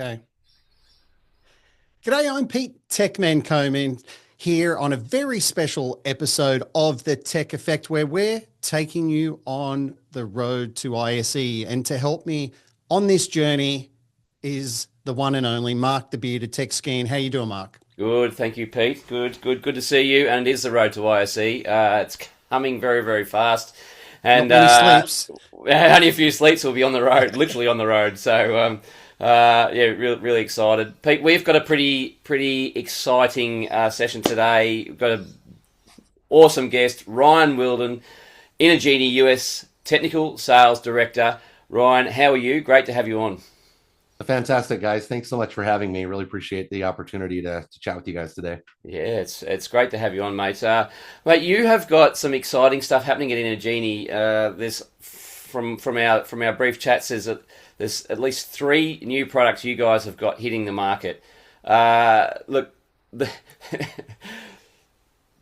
Okay. G'day, I'm Pete Techman Coleman here on a very special episode of the Tech Effect where we're taking you on the road to ISE. And to help me on this journey is the one and only Mark the Bearded Tech Scan. How you doing, Mark? Good, thank you, Pete. Good to see you. And it is the road to ISE. It's coming very, very fast, Not and many sleeps. only a few sleeps will be on the road, literally on the road. So, yeah, really excited, Pete. We've got a pretty exciting session today. We've got an awesome guest, Ryan Willden, Inogeni US Technical Sales Director. Ryan, how are you? Great to have you on. Fantastic, guys. Thanks so much for having me. Really appreciate the opportunity to chat with you guys today. Yeah, it's great to have you on, mate. Mate, you have got some exciting stuff happening at Inogeni. There's from our brief chats, there's at least three new products you guys have got hitting the market. Look,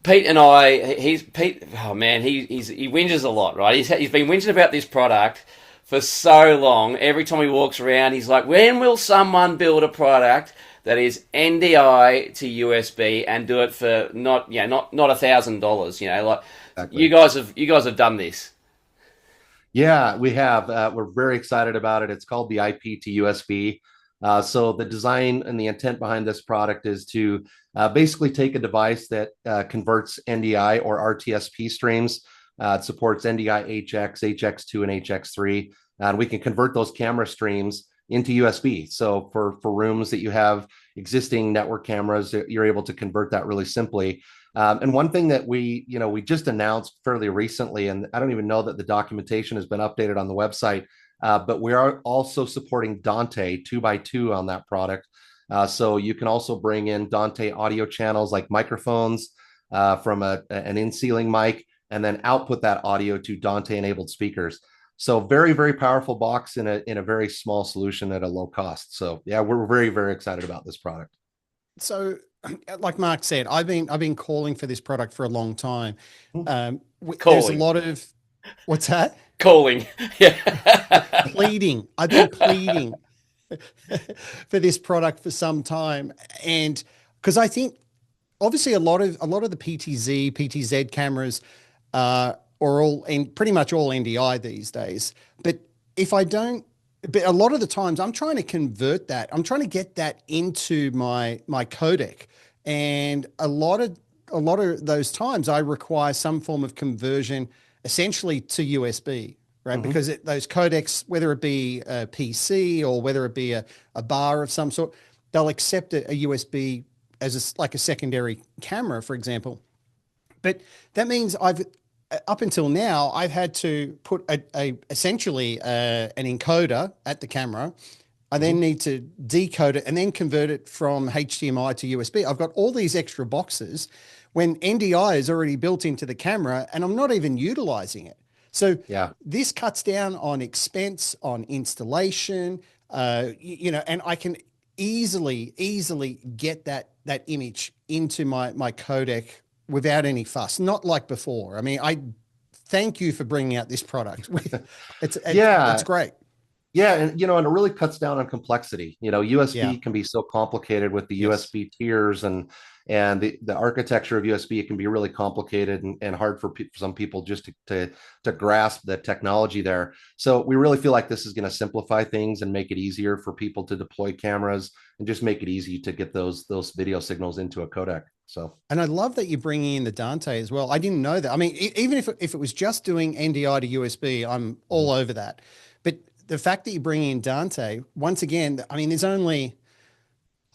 Pete and I, he's Pete. Oh man, he whinges a lot, right? He's been whinging about this product for so long. Every time he walks around, he's like, "When will someone build a product that is NDI to USB and do it for not $1,000?" You know, like Exactly. you guys have done this. Yeah, we have. We're very excited about it. It's called the IP to USB. So the design and the intent behind this product is to basically take a device that converts NDI or RTSP streams. It supports NDI HX, HX2, and HX3, and we can convert those camera streams into USB. So for rooms that you have existing network cameras, you're able to convert that really simply. And one thing that we just announced fairly recently, and I don't even know that the documentation has been updated on the website, but we are also supporting Dante 2x2 on that product. So you can also bring in Dante audio channels like microphones from an in-ceiling mic, and then output that audio to Dante-enabled speakers. So very, very powerful box in a very small solution at a low cost. So yeah, we're very, very excited about this product. So, like Mark said, I've been calling for this product for a long time. There's a Calling, lot of what's that? calling, yeah. Pleading. I've been pleading for this product for some time, and because I think obviously a lot of the PTZ cameras are all and pretty much all NDI these days. But if I don't, but a lot of the times I'm trying to convert that. I'm trying to get that into my codec, and a lot of those times I require some form of conversion, essentially to USB. Right, Mhm. because those codecs, whether it be a PC or whether it be a bar of some sort, they'll accept a USB as like a secondary camera, for example. But that means up until now, I've had to put essentially an encoder at the camera. I then Mhm. need to decode it and then convert it from HDMI to USB. I've got all these extra boxes when NDI is already built into the camera and I'm not even utilizing it. So Yeah. this cuts down on expense, on installation, and I can easily get that image into my codec without any fuss, not like before. I mean, I thank you for bringing out this product. It's Yeah. great. Yeah, and it really cuts down on complexity. Yeah. USB can be so complicated with the Yes. USB tiers and the architecture of USB. It can be really complicated and hard for some people just to grasp the technology there. So we really feel like this is going to simplify things and make it easier for people to deploy cameras and just make it easy to get those video signals into a codec. So And I love that you're bringing in the Dante as well. I didn't know that. I mean, even if it was just doing NDI to USB, I'm all over that. But the fact that you're bringing in Dante, once again, I mean,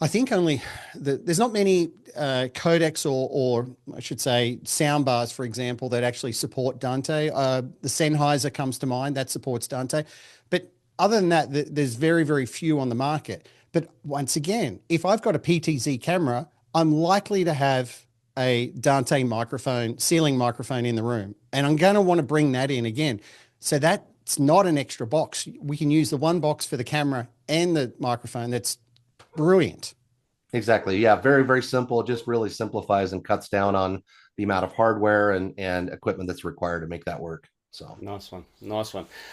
I think only there's not many codecs or I should say sound bars, for example, that actually support Dante. The Sennheiser comes to mind that supports Dante, but other than that, there's very very few on the market. But once again, if I've got a PTZ camera, I'm likely to have a Dante microphone, ceiling microphone in the room, and I'm going to want to bring that in again. So that's not an extra box. We can use the one box for the camera and the microphone. That's brilliant. exactly. Yeah, very, very simple. It just really simplifies and cuts down on the amount of hardware and equipment that's required to make that work. So nice one,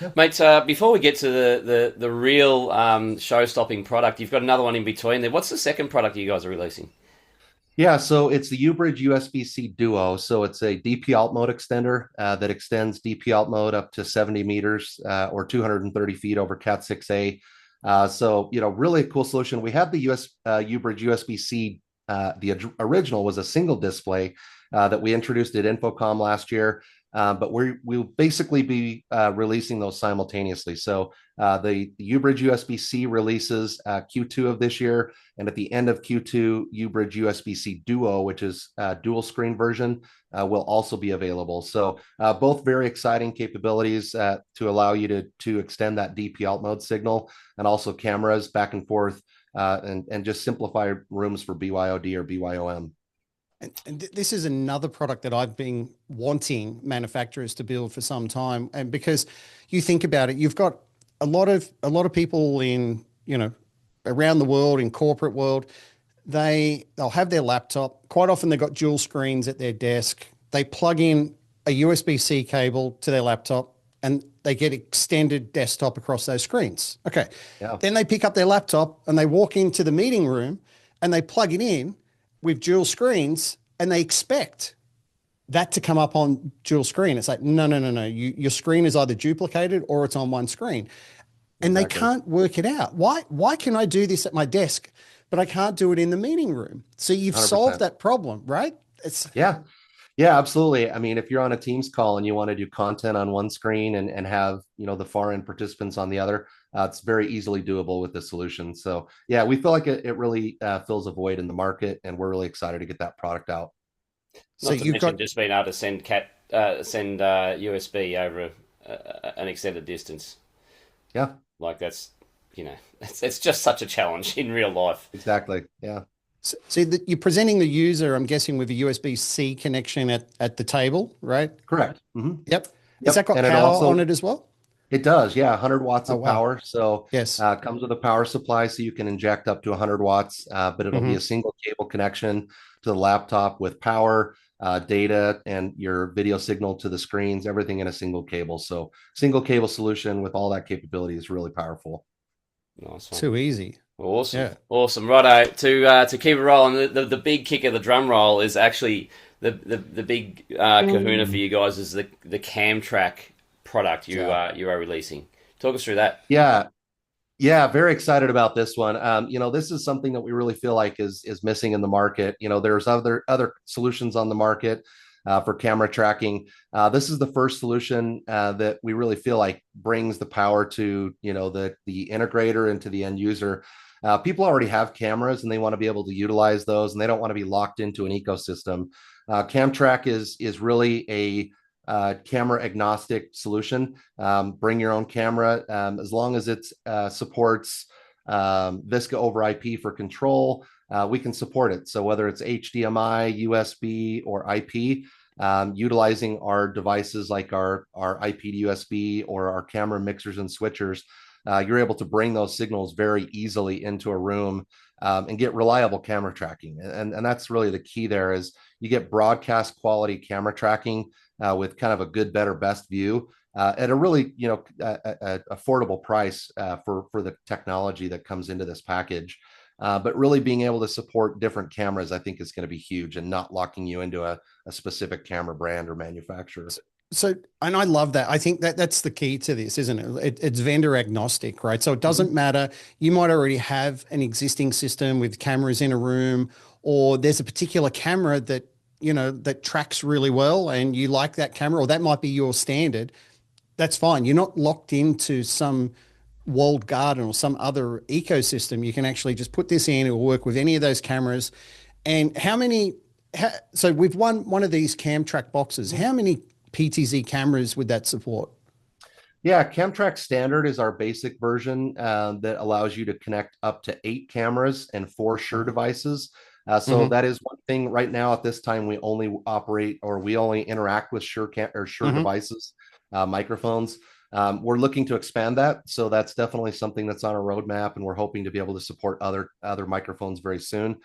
yeah. mate. Before we get to the real show-stopping product, you've got another one in between there. What's the second product you guys are releasing? Yeah, so it's the U-Bridge USB-C Duo. So it's a DP alt mode extender that extends DP alt mode up to 70 meters or 230 feet over Cat 6A. So, really a cool solution. We have the U-Bridge USB-C. The original was a single display that we introduced at InfoComm last year. But we'll basically be releasing those simultaneously. So the U-Bridge USB-C releases Q2 of this year, and at the end of Q2, U-Bridge USB-C Duo, which is dual screen version, will also be available. So both very exciting capabilities to allow you to extend that DP alt mode signal, and also cameras back and forth, and just simplify rooms for BYOD or BYOM. And this is another product that I've been wanting manufacturers to build for some time. And because you think about it, you've got a lot of people in, around the world, in corporate world, they'll have their laptop. Quite often they've got dual screens at their desk. They plug in a USB-C cable to their laptop and they get extended desktop across those screens. Okay. Yeah. Then they pick up their laptop and they walk into the meeting room and they plug it in with dual screens, and they expect that to come up on dual screen. It's like, no. Your screen is either duplicated or it's on one screen. And Exactly. they can't work it out. Why can I do this at my desk, but I can't do it in the meeting room? So you've 100%. solved that problem, right? Yeah, absolutely. I mean, if you're on a Teams call and you want to do content on one screen and have, the far end participants on the other, it's very easily doable with the solution. So yeah, we feel like it really fills a void in the market, and we're really excited to get that product out. So Not to mention just being able to send USB over an extended distance. Yeah, Like that's, it's just such a challenge in real life. exactly. Yeah. So you're presenting the user, I'm guessing, with a USB-C connection at the table, right? Correct. Mm-hmm. Yep. Has Yep. that got And power on it as well? it does. Yeah. 100 watts Oh, of wow. power. So Yes. comes with a power supply, so you can inject up to 100 watts, but it'll be Mm-hmm. a single cable connection to the laptop with power, data, and your video signal to the screens, everything in a single cable. So single cable solution with all that capability is really powerful. Nice one. Too easy. Awesome. Yeah. Awesome. Righto. To keep it rolling, the big kick of the drum roll is actually the big kahuna for you guys is the CAMTRAK product you are releasing. Talk us through that. Yeah, very excited about this one. This is something that we really feel like is missing in the market. There's other solutions on the market for camera tracking. This is the first solution that we really feel like brings the power to the integrator and to the end user. People already have cameras and they want to be able to utilize those, and they don't want to be locked into an ecosystem. CAMTRAK is really a camera agnostic solution. Bring your own camera, as long as it supports VISCA over IP for control. We can support it. So whether it's HDMI, USB, or IP, utilizing our devices like our IP to USB or our camera mixers and switchers, you're able to bring those signals very easily into a room and get reliable camera tracking. And that's really the key there is you get broadcast quality camera tracking with kind of a good, better, best view at a really, affordable price for the technology that comes into this package. But really being able to support different cameras, I think, is going to be huge, and not locking you into a specific camera brand or manufacturer. So, and I love that. I think that's the key to this, isn't it? It's vendor agnostic, right? So it doesn't matter. You might already have an existing system with cameras in a room, or there's a particular camera that, that tracks really well and you like that camera, or that might be your standard. That's fine. You're not locked into some walled garden or some other ecosystem. You can actually just put this in. It will work with any of those cameras. And so with one of these CAMTRAK boxes, how many PTZ cameras would that support? Yeah, CAMTRAK Standard is our basic version that allows you to connect up to 8 cameras and 4 Shure devices. So that is one thing right now at this time, we only operate, or we only interact with Shure devices, microphones. We're looking to expand that. So that's definitely something that's on our roadmap, and we're hoping to be able to support other microphones very soon.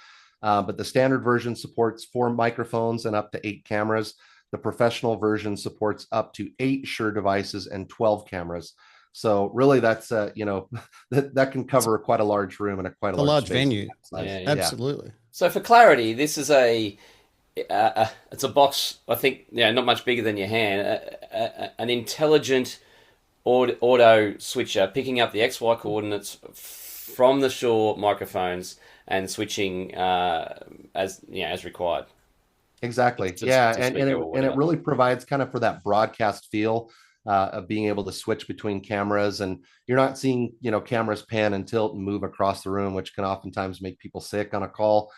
But the standard version supports 4 microphones and up to 8 cameras. The professional version supports up to 8 Shure devices and 12 cameras. So really, that's that can cover quite a large room and quite a large space. venue. Yeah, absolutely. So for clarity, this is it's a box. I think not much bigger than your hand. An intelligent auto switcher picking up the XY coordinates from the Shure microphones and switching as required. Exactly. And it really provides kind of for that broadcast feel of being able to switch between cameras, and you're not seeing cameras pan and tilt and move across the room, which can oftentimes make people sick on a call.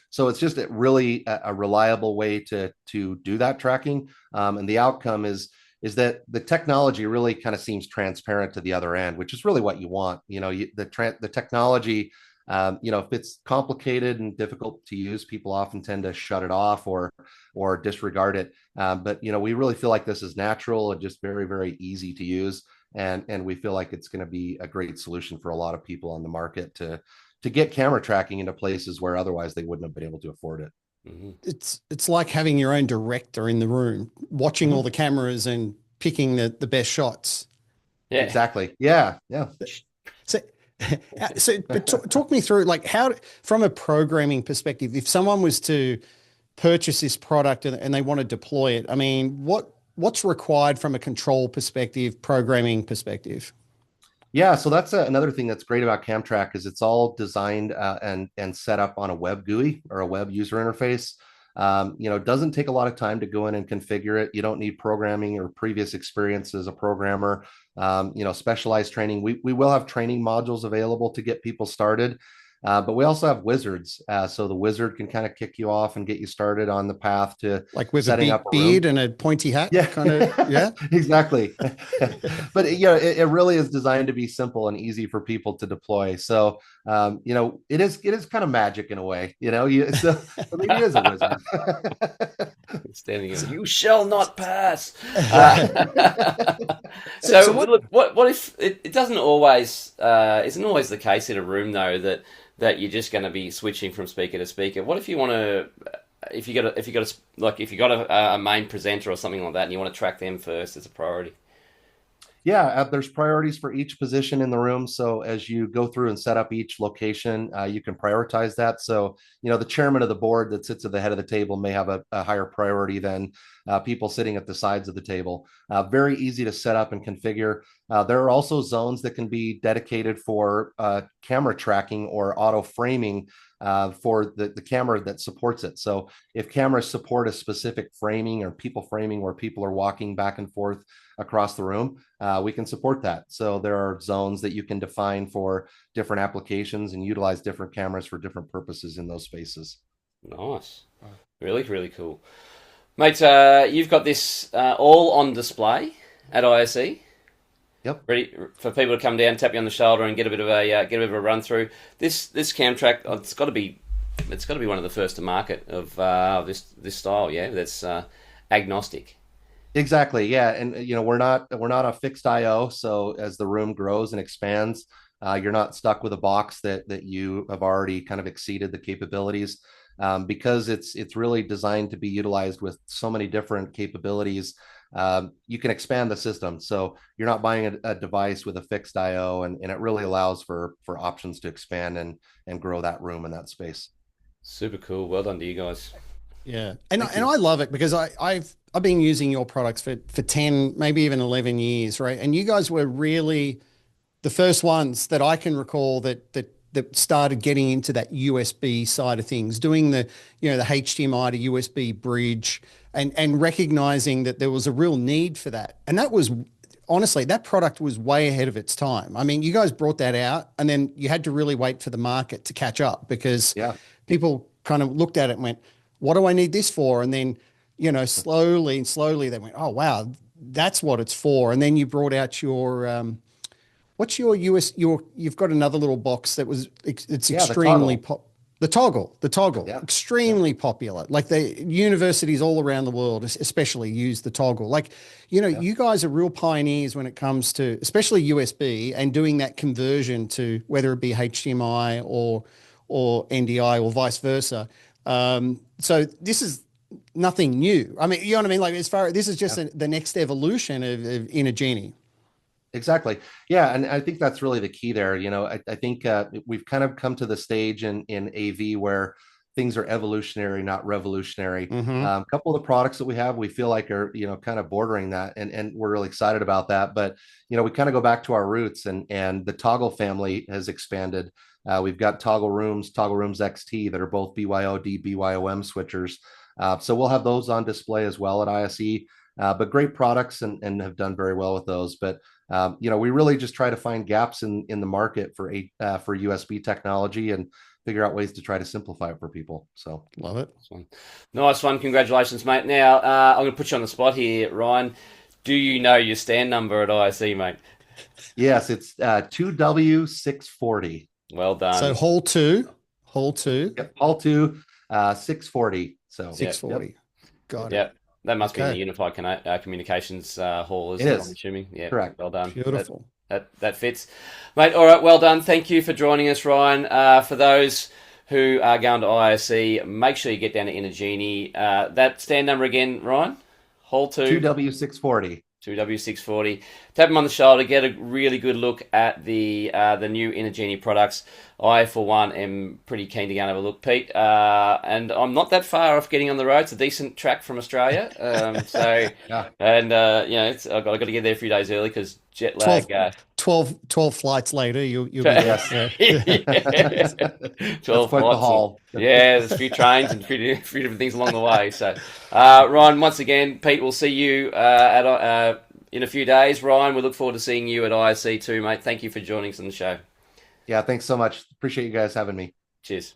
So it's just really a reliable way to do that tracking, and the outcome is that the technology really kind of seems transparent to the other end, which is really what you want. The technology, if it's complicated and difficult to use, people often tend to shut it off or disregard it. But we really feel like this is natural and just very, very easy to use, and we feel like it's going to be a great solution for a lot of people on the market to get camera tracking into places where otherwise they wouldn't have been able to afford it. Mm-hmm. It's like having your own director in the room, watching all the cameras and picking the best shots. Yeah, exactly. Yeah. But talk me through, like, how, from a programming perspective, if someone was to purchase this product and they want to deploy it, I mean, what's required from a control perspective, programming perspective? Yeah, so that's another thing that's great about CAMTRACK is it's all designed and set up on a web GUI or a web user interface. It doesn't take a lot of time to go in and configure it. You don't need programming or previous experience as a programmer. Specialized training. We will have training modules available to get people started. But we also have wizards. So the wizard can kind of kick you off and get you started on the path to like with setting a up a beard room. and a pointy hat. Yeah, kind of. Yeah, exactly. But it really is designed to be simple and easy for people to deploy. So it is kind of magic in a way. I mean, it is a wizard. Standing in, you shall not pass. So what if it doesn't always isn't always the case in a room though that you're just going to be switching from speaker to speaker? What if you want to, if you got a main presenter or something like that, and you want to track them first as a priority? Yeah, there's priorities for each position in the room. So as you go through and set up each location, you can prioritize that. So, the chairman of the board that sits at the head of the table may have a higher priority than people sitting at the sides of the table. Very easy to set up and configure. There are also zones that can be dedicated for camera tracking or auto framing for the camera that supports it. So if cameras support a specific framing or people framing where people are walking back and forth across the room, we can support that. So there are zones that you can define for different applications and utilize different cameras for different purposes in those spaces. Nice. Really, really cool. Mate, you've got this all on display at ISE. Yep. Ready for people to come down, tap you on the shoulder, and get a bit of a run through. This CAMTRACK, it's got to be one of the first to market of this style. Yeah, that's agnostic. Exactly. Yeah, and we're not a fixed I/O. So as the room grows and expands, you're not stuck with a box that you have already kind of exceeded the capabilities, because it's really designed to be utilized with so many different capabilities. You can expand the system, so you're not buying a device with a fixed I/O, and it really allows for options to expand and grow that room and that space. Super cool. Well done to you guys. Yeah, and I love it because I've been using your products for 10, maybe even 11 years, right? And you guys were really the first ones that I can recall that started getting into that USB side of things, doing the HDMI to USB bridge, and recognizing that there was a real need for that. And that was, honestly, that product was way ahead of its time. I mean, you guys brought that out, and then you had to really wait for the market to catch up, because people kind of looked at it and went, what do I need this for? And then, slowly they went, oh, wow, that's what it's for. And then you brought out your, what's your you've got another little box that was, it's extremely the toggle, extremely popular. Like the universities all around the world, especially, use the toggle. Like, you guys are real pioneers when it comes to, especially USB, and doing that conversion to whether it be HDMI or NDI or vice versa. So this is nothing new. I mean, you know what I mean? Like this is just the next evolution of Inogeni. Exactly. Yeah. And I think that's really the key there. I think we've kind of come to the stage in AV where things are evolutionary, not revolutionary. Mm-hmm. A couple of the products that we have, we feel like are, kind of bordering that. And we're really excited about that. But, we kind of go back to our roots, and the Toggle family has expanded. We've got Toggle Rooms XT that are both BYOD, BYOM switchers. So we'll have those on display as well at ISE. But great products, and have done very well with those. But we really just try to find gaps in the market for USB technology and figure out ways to try to simplify it for people. So love it. Nice one. Congratulations, mate. Now I'm going to put you on the spot here, Ryan. Do you know your stand number at ISE, mate? Yes, it's 2W640. Well done. So hall two. Yep, hall 2, 640. So 640. Yep. Got it. Yep. That must be in the Unified Communications Hall, isn't it? I'm assuming. Yeah, correct. Well done. Beautiful. That fits. Mate, all right, well done. Thank you for joining us, Ryan. For those who are going to ISE, make sure you get down to Inogeni. That stand number again, Ryan? Hall 2. 2W640. 2W640. Tap him on the shoulder, get a really good look at the new Inogeni products. I, for one, am pretty keen to go and have a look, Pete. And I'm not that far off getting on the road. It's a decent track from Australia. Yeah. And, I've got to get there a few days early because jet lag. 12 flights later, you'll be there. Yeah. 12 quite the haul. Yeah, there's a few trains and a few different things along the way. So, Ryan, once again, Pete, we'll see you in a few days. Ryan, we look forward to seeing you at ISE too, mate. Thank you for joining us on the show. Yeah, thanks so much. Appreciate you guys having me. Cheers.